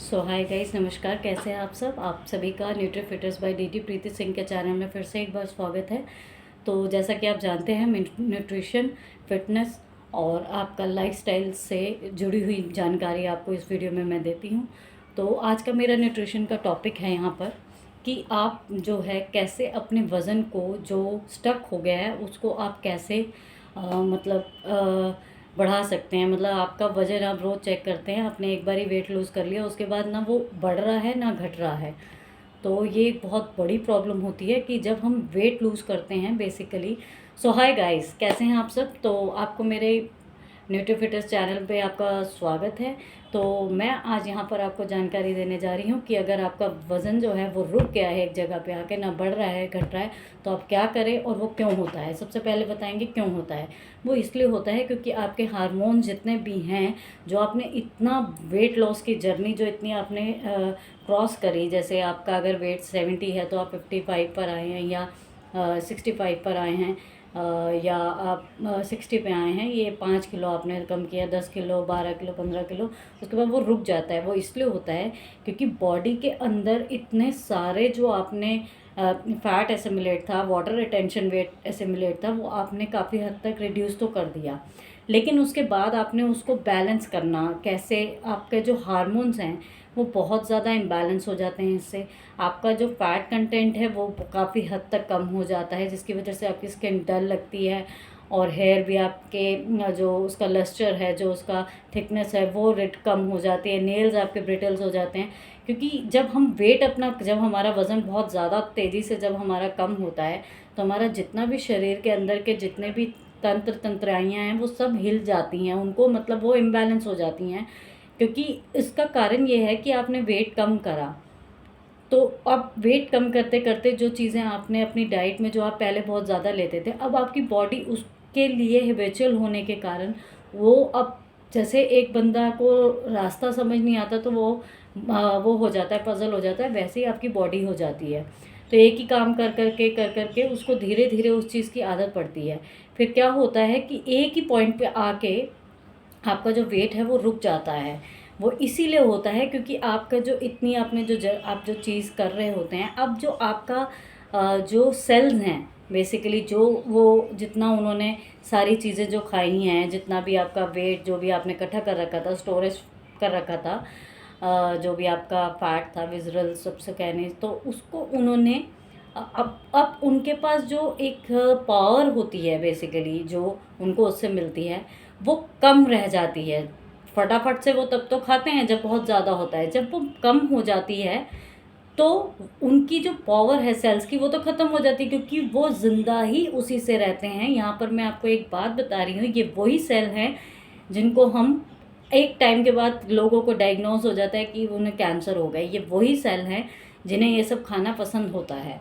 सो hi guys, नमस्कार। कैसे हैं आप सब? आप सभी का न्यूट्री फिटर्स बाय डीटी प्रीति सिंह के चैनल में फिर से एक बार स्वागत है। तो जैसा कि आप जानते हैं, न्यूट्रिशन, फिटनेस और आपका लाइफस्टाइल से जुड़ी हुई जानकारी आपको इस वीडियो में मैं देती हूँ। तो आज का मेरा न्यूट्रिशन का टॉपिक है यहाँ पर कि आप जो है कैसे अपने वज़न को जो स्टक हो गया है उसको आप कैसे बढ़ा सकते हैं। मतलब आपका वज़न आप रोज़ चेक करते हैं, आपने एक बार ही वेट लूज़ कर लिया, उसके बाद ना वो बढ़ रहा है ना घट रहा है। तो ये एक बहुत बड़ी प्रॉब्लम होती है कि जब हम वेट लूज़ करते हैं बेसिकली। सो हाय गाइस, कैसे हैं आप सब? तो आपको मेरे न्यूट्री फिटनेस चैनल पे आपका स्वागत है। तो मैं आज यहाँ पर आपको जानकारी देने जा रही हूँ कि अगर आपका वज़न जो है वो रुक गया है एक जगह पे आके, ना बढ़ रहा है घट रहा है, तो आप क्या करें और वो क्यों होता है। सबसे पहले बताएंगे क्यों होता है। वो इसलिए होता है क्योंकि आपके हार्मोन जितने भी हैं, जो आपने इतना वेट लॉस की जर्नी जो इतनी आपने क्रॉस करी, जैसे आपका अगर वेट 70 है तो आप 55 पर आए हैं, या 65 पर आए हैं, या आप 60 पे आए हैं, ये 5 किलो आपने कम किया, 10 किलो, 12 किलो, 15 किलो, उसके बाद वो रुक जाता है। वो इसलिए होता है क्योंकि बॉडी के अंदर इतने सारे जो आपने फैट एसिमुलेट था, वाटर रिटेंशन वेट एसिमुलेट था, वो आपने काफ़ी हद तक रिड्यूस तो कर दिया, लेकिन उसके बाद आपने उसको बैलेंस करना कैसे। आपके जो हार्मोन्स हैं वो बहुत ज़्यादा इम्बैलेंस हो जाते हैं, इससे आपका जो फैट कंटेंट है वो काफ़ी हद तक कम हो जाता है, जिसकी वजह से आपकी स्किन डल लगती है और हेयर भी आपके जो उसका लस्टर है, जो उसका थिकनेस है, वो रेट कम हो जाती है। नेल्स आपके ब्रिटल्स हो जाते हैं, क्योंकि जब हम वेट अपना, जब हमारा वज़न बहुत ज़्यादा तेज़ी से जब हमारा कम होता है, तो हमारा जितना भी शरीर के अंदर के जितने भी तंत्राइयाँ हैं वो सब हिल जाती हैं, उनको मतलब वो इम्बैलेंस हो जाती हैं। क्योंकि इसका कारण ये है कि आपने वेट कम करा। तो अब वेट कम करते करते जो चीज़ें आपने अपनी डाइट में, जो आप पहले बहुत ज़्यादा लेते थे, अब आपकी बॉडी उसके लिए हैबिचुअल होने के कारण वो अब, जैसे एक बंदा को रास्ता समझ नहीं आता तो वो हो जाता है, पजल हो जाता है, वैसे ही आपकी बॉडी हो जाती है। तो एक ही काम कर कर के उसको धीरे धीरे उस चीज़ की आदत पड़ती है। फिर क्या होता है कि एक ही पॉइंट पे आके आपका जो वेट है वो रुक जाता है। वो इसीलिए होता है क्योंकि आपका जो इतनी आपने आप जो चीज़ कर रहे होते हैं, अब जो आपका जो सेल्स हैं बेसिकली, जो वो जितना उन्होंने सारी चीज़ें जो खाई हैं, जितना भी आपका वेट जो भी आपने इकट्ठा कर रखा था, स्टोरेज कर रखा था, जो भी आपका फैट था, विजरल सबसे कहने, तो उसको उन्होंने अब उनके पास जो एक पावर होती है बेसिकली, जो उनको उससे मिलती है, वो कम रह जाती है। फटाफट से वो तब तो खाते हैं जब बहुत ज़्यादा होता है, जब वो कम हो जाती है तो उनकी जो पावर है सेल्स की वो तो ख़त्म हो जाती है, क्योंकि वो ज़िंदा ही उसी से रहते हैं। यहाँ पर मैं आपको एक बात बता रही हूँ, ये वही सेल हैं जिनको हम एक टाइम के बाद लोगों को डायग्नोज हो जाता है कि उन्हें कैंसर हो गया। ये वही सेल हैं जिन्हें ये सब खाना पसंद होता है।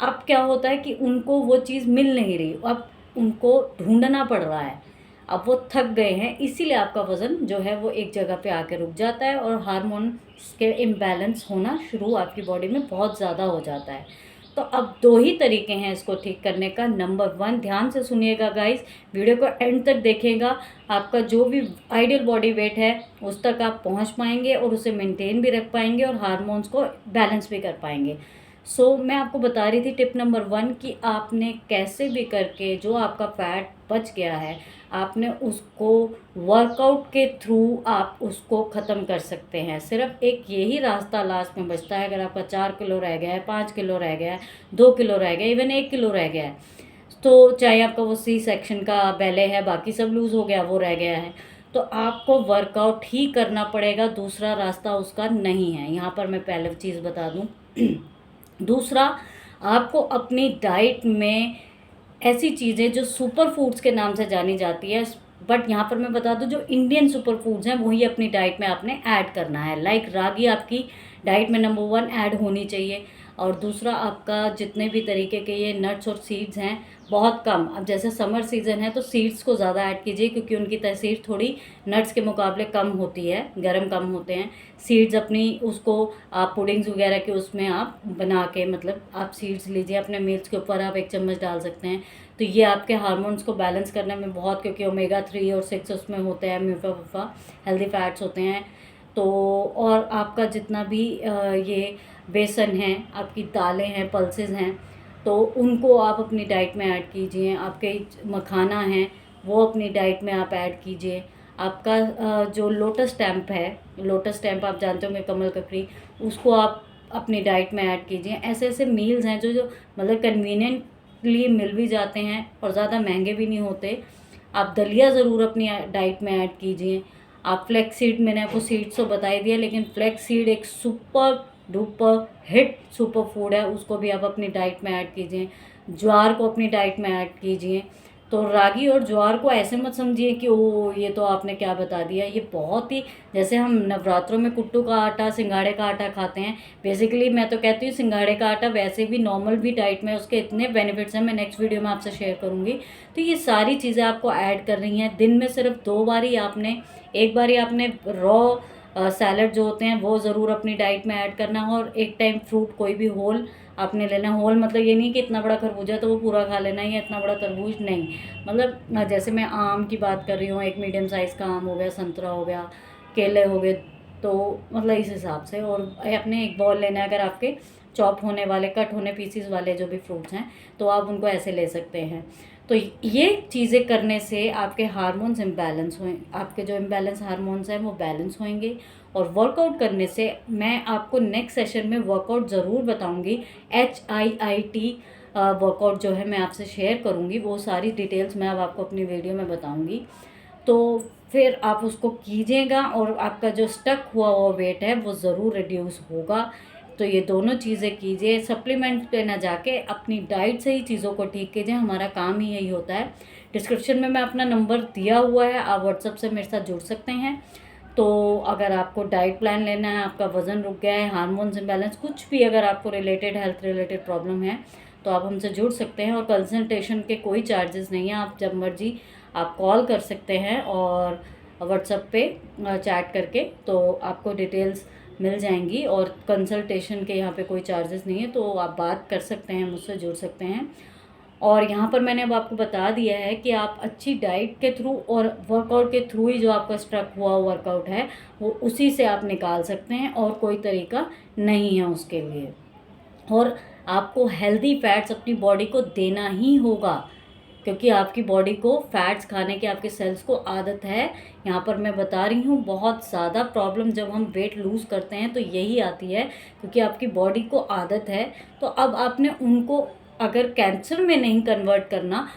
अब क्या होता है कि उनको वो चीज़ मिल नहीं रही, अब उनको ढूंढना पड़ रहा है, अब वो थक गए हैं, इसीलिए आपका वज़न जो है वो एक जगह पे आके रुक जाता है और हार्मोन्स के इम्बैलेंस होना शुरू आपकी बॉडी में बहुत ज़्यादा हो जाता है। तो अब दो ही तरीके हैं इसको ठीक करने का। नंबर 1, ध्यान से सुनिएगा गाइस, वीडियो को एंड तक देखिएगा, आपका जो भी आइडियल बॉडी वेट है उस तक आप पहुंच पाएंगे और उसे मेंटेन भी रख पाएंगे और हार्मोन्स को बैलेंस भी कर पाएंगे। मैं आपको बता रही थी टिप नंबर 1 कि आपने कैसे भी करके जो आपका फैट बच गया है, आपने उसको वर्कआउट के थ्रू आप उसको ख़त्म कर सकते हैं। सिर्फ एक यही रास्ता लास्ट में बचता है। अगर आपका 4 किलो रह गया है, 5 किलो रह गया है, 2 किलो रह गया, इवन 1 किलो रह गया है, तो चाहे आपका वो सी सेक्शन का बैले है, बाकी सब लूज़ हो गया, वो रह गया है, तो आपको वर्कआउट ही करना पड़ेगा, दूसरा रास्ता उसका नहीं है। यहाँ पर मैं पहले चीज़ बता दूँ। दूसरा, आपको अपनी डाइट में ऐसी चीज़ें जो सुपर फूड्स के नाम से जानी जाती है, बट यहाँ पर मैं बता दूं जो इंडियन सुपर फूड्स हैं वही अपनी डाइट में आपने ऐड करना है। लाइक रागी आपकी डाइट में नंबर 1 ऐड होनी चाहिए। और दूसरा, आपका जितने भी तरीके के ये नट्स और सीड्स हैं बहुत कम, अब जैसे समर सीज़न है तो सीड्स को ज़्यादा ऐड कीजिए, क्योंकि उनकी तसीर थोड़ी नट्स के मुकाबले कम होती है, गर्म कम होते हैं। सीड्स अपनी उसको आप पुडिंग्स वगैरह के उसमें आप बना के, मतलब आप सीड्स लीजिए अपने मील्स के ऊपर, आप 1 चम्मच डाल सकते हैं। तो ये आपके हार्मोन्स को बैलेंस करने में बहुत, क्योंकि ओमेगा 3 और 6 उसमें होते हैं, म्यूफा वूफा हेल्दी फैट्स होते हैं, तो और आपका जितना भी ये बेसन है, आपकी दालें हैं, पल्सेस हैं, तो उनको आप अपनी डाइट में ऐड कीजिए। आपके मखाना हैं वो अपनी डाइट में आप ऐड कीजिए। आपका जो लोटस टेम्प है, लोटस टेम्प आप जानते होंगे, कमल ककड़ी, उसको आप अपनी डाइट में ऐड कीजिए। ऐसे ऐसे मील्स हैं जो जो मतलब कन्वीनियंटली मिल भी जाते हैं और ज़्यादा महंगे भी नहीं होते। आप दलिया ज़रूर अपनी डाइट में ऐड कीजिए। आप फ्लैक्स सीड, मैंने आपको सीड्स तो बता ही दिया, लेकिन फ्लैक्स सीड एक super duper hit super food है, उसको भी आप अपनी डाइट में ऐड कीजिए। ज्वार को अपनी डाइट में ऐड कीजिए। तो रागी और ज्वार को ऐसे मत समझिए कि ओ ये तो आपने क्या बता दिया। ये बहुत ही, जैसे हम नवरात्रों में कुट्टू का आटा, सिंघाड़े का आटा खाते हैं, बेसिकली मैं तो कहती हूँ सिंघाड़े का आटा वैसे भी नॉर्मल भी डाइट में उसके इतने बेनिफिट्स हैं, मैं नेक्स्ट वीडियो में आपसे शेयर करूँगी। तो ये सारी चीज़ें आपको ऐड कर रही हैं। दिन में सिर्फ 2 बार ही आपने, एक बार ही आपने रॉ सैलड जो होते हैं वो ज़रूर अपनी डाइट में ऐड करना है, और एक टाइम फ्रूट कोई भी होल आपने लेना। होल मतलब ये नहीं कि इतना बड़ा खरबूजा तो वो पूरा खा लेना है, या इतना बड़ा तरबूज नहीं। मतलब जैसे मैं आम की बात कर रही हूँ, एक मीडियम साइज़ का आम हो गया, संतरा हो गया, केले हो गए, तो मतलब इस हिसाब से। और अपने एक बॉल लेना है, अगर आपके चॉप होने वाले, कट होने पीसीज वाले जो भी फ्रूट्स हैं, तो आप उनको ऐसे ले सकते हैं। तो ये चीज़ें करने से आपके हार्मोन्स इम्बैलेंस हुए, आपके जो इम्बैलेंस हार्मोन्स हैं वो बैलेंस होंगे। और वर्कआउट करने से मैं आपको नेक्स्ट सेशन में वर्कआउट ज़रूर बताऊंगी। HIIT वर्कआउट जो है मैं आपसे शेयर करूंगी, वो सारी डिटेल्स मैं अब आपको अपनी वीडियो में बताऊंगी। तो फिर आप उसको कीजिएगा और आपका जो स्टक हुआ वेट है वो ज़रूर रिड्यूस होगा। तो ये दोनों चीज़ें कीजिए, सप्लीमेंट पे ना जाके अपनी डाइट से ही चीज़ों को ठीक कीजिए। हमारा काम ही यही होता है। डिस्क्रिप्शन में मैं अपना नंबर दिया हुआ है, आप व्हाट्सएप से मेरे साथ जुड़ सकते हैं। तो अगर आपको डाइट प्लान लेना है, आपका वज़न रुक गया है, हार्मोन्स इम्बैलेंस, कुछ भी अगर आपको रिलेटेड, हेल्थ रिलेटेड प्रॉब्लम है, तो आप हमसे जुड़ सकते हैं। और कंसल्टेशन के कोई चार्जेस नहीं है, आप जब मर्जी आप कॉल कर सकते हैं और व्हाट्सएप पे चैट करके तो आपको डिटेल्स मिल जाएंगी। और कंसल्टेशन के यहाँ पे कोई चार्जेस नहीं है, तो आप बात कर सकते हैं, मुझसे जुड़ सकते हैं। और यहाँ पर मैंने अब आपको बता दिया है कि आप अच्छी डाइट के थ्रू और वर्कआउट के थ्रू ही जो आपका स्ट्रक हुआ वर्कआउट है वो उसी से आप निकाल सकते हैं, और कोई तरीका नहीं है उसके लिए। और आपको हेल्दी फैट्स अपनी बॉडी को देना ही होगा, क्योंकि आपकी बॉडी को फैट्स खाने की आपके सेल्स को आदत है। यहाँ पर मैं बता रही हूँ, बहुत ज़्यादा प्रॉब्लम जब हम वेट लूज़ करते हैं तो यही आती है, क्योंकि आपकी बॉडी को आदत है। तो अब आपने उनको अगर कैंसर में नहीं कन्वर्ट करना,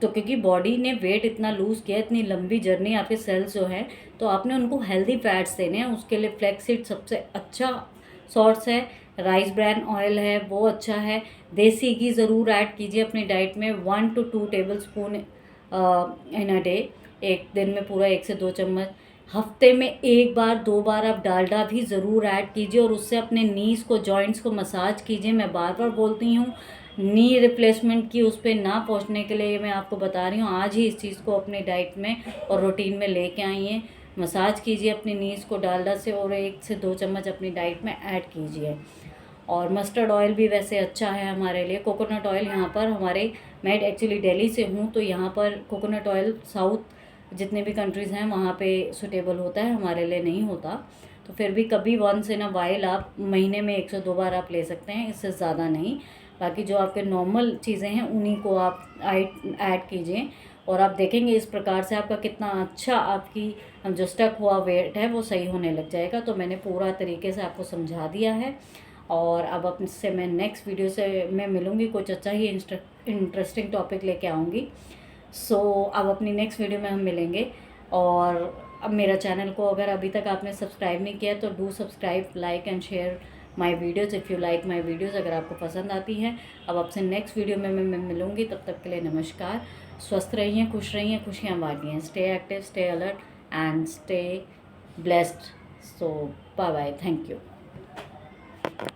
तो क्योंकि बॉडी ने वेट इतना लूज़ किया, इतनी लंबी जर्नी आपके सेल्स जो है, तो आपने उनको हेल्दी फैट्स देने हैं। उसके लिए फ्लैक्सीड सबसे अच्छा सोर्स है, राइस ब्रैन ऑयल है वो अच्छा है। देसी घी ज़रूर ऐड कीजिए अपनी डाइट में, 1 to 2 table spoon in a day, एक दिन में पूरा 1 से 2 चम्मच। हफ्ते में 1 बार 2 बार आप डालडा भी ज़रूर ऐड कीजिए, और उससे अपने नीज़ को, जॉइंट्स को मसाज कीजिए। मैं बार बार बोलती हूँ, नी रिप्लेसमेंट की उस पर ना पहुँचने के लिए मैं आपको बता रही हूँ, आज ही इस चीज़ को अपनी डाइट में और रूटीन में लेके आइए। मसाज कीजिए अपनी नीज़ को डालडा से, और 1 से 2 चम्मच अपनी डाइट में ऐड कीजिए। और मस्टर्ड ऑयल भी वैसे अच्छा है हमारे लिए। कोकोनट ऑयल यहाँ पर हमारे, मैं एक्चुअली दिल्ली से हूँ, तो यहाँ पर कोकोनट ऑयल साउथ जितने भी कंट्रीज़ हैं वहाँ पे सुटेबल होता है, हमारे लिए नहीं होता। तो फिर भी कभी वंस इन अ वाइल आप महीने में 1 से 2 बार आप ले सकते हैं, इससे ज़्यादा नहीं। बाकी जो आपके नॉर्मल चीज़ें हैं उन्हीं को आप ऐड कीजिए, और आप देखेंगे इस प्रकार से आपका कितना अच्छा, आपकी जो स्टक हुआ वेट है वो सही होने लग जाएगा। तो मैंने पूरा तरीके से आपको समझा दिया है। और अब आपसे मैं नेक्स्ट वीडियो से मैं मिलूँगी, कुछ अच्छा ही इंटरेस्टिंग टॉपिक लेके आऊँगी। सो अब अपनी नेक्स्ट वीडियो में हम मिलेंगे। और अब मेरा चैनल को अगर अभी तक आपने सब्सक्राइब नहीं किया तो do subscribe, like and share my videos if you like my videos, अगर आपको पसंद आती हैं। अब आपसे नेक्स्ट वीडियो में मैं मिलूँगी, तब तक के लिए नमस्कार। स्वस्थ रहिए, खुश रहिए, खुशियाँ बांटिए। Stay active, stay alert and stay blessed. So bye bye, thank you.